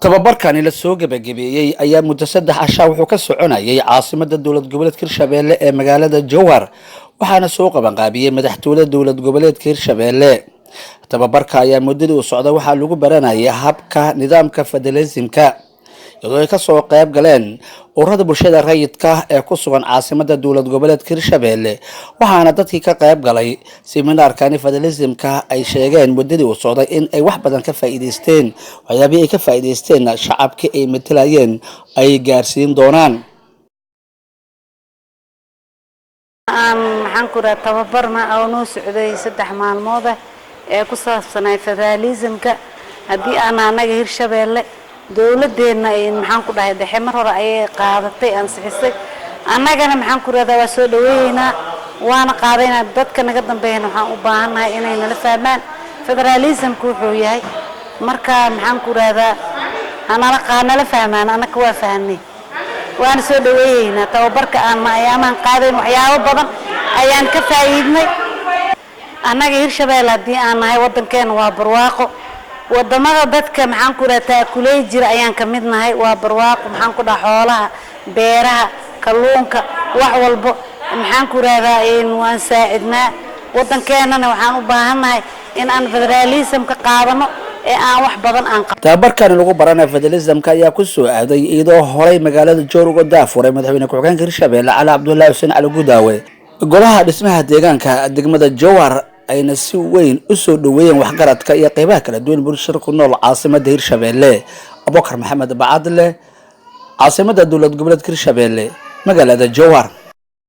tababarkani la soo gabagabeeyay ayaa muddo 3 casho wuxuu ka soconayay caasimada dowlad goboleedka Hirshabelle ee magaalada Jowhar waxaana soo qaban qaabiyay madaxtooyada dowlad goboleedka Hirshabelle. tababarka ayaa muddada u socda waxaa lagu baranayay habka nidaamka federalismka iyadoo ay ka soo qayb galeen ururada bulshada rayidka ee ku sugan caasimada dowlad goboleedka Hirshabelle waxaana dadkii ka qayb galay seminaarkani federalismka ay sheegeen muddada u socday in ay wax badan ka faa'iideysteen waxyaabihii ay ka faa'iideysteen shacabka ay matalayeen ay gaarsiin doonaan. waxaan ku raad tababar ma oo noo socday 3 maalmood ee ku saabsanay federalismka hadii aan anaga Hirshabelle dawladeena in maxaan ku dhahay dhexe mar hore ay qaadatay ansixisay annagana maxaan ku raada waa soo dhaweeyna waana qaadayna dadka naga dambeeyna waxaan u baahanahay inay nala fahmaan federalismku wuxuu yahay marka maxaan ku raada nala fahmaan annaka waa fahanay waana soo dhaweeyna tababarka aan ma ayaaman qaadayn waxyaabo badan ayaan ka faa'iidnay annaga Hirshabelle hadii aan nahay wadankeena waa barwaaqo wadamada dadka maxaan ku raataa kulay jira ayaan ka mid nahay waa barwaaqo maxaan ku dhax xoolaha beeraha kalluunka wax walba maxaan ku raadaa in waan saacidnaa wadankeenana waxaan u baahanahay in aan federalism ka qaadano ee aan wax badan aan tababarkan lagu baranayo federalismka ayaa ku soo aaday iyadoo horay magaalada Jowhar uga daafuray madaxweyne ku-xigeenka Hirshabelle Cali Cabdullaahi Xuseen Cali Gudaawe golaha dhismaha deegaanka degmada Jowhar ayna si weyn u soo dhaweeyeen waxgaradka iyo qaybaha kala duwan bulshada ku nool caasimada Hirshabelle. Abubakar Maxamed Bacadle caasimada dowlad goboleedka Hirshabelle magaalada Jowhar.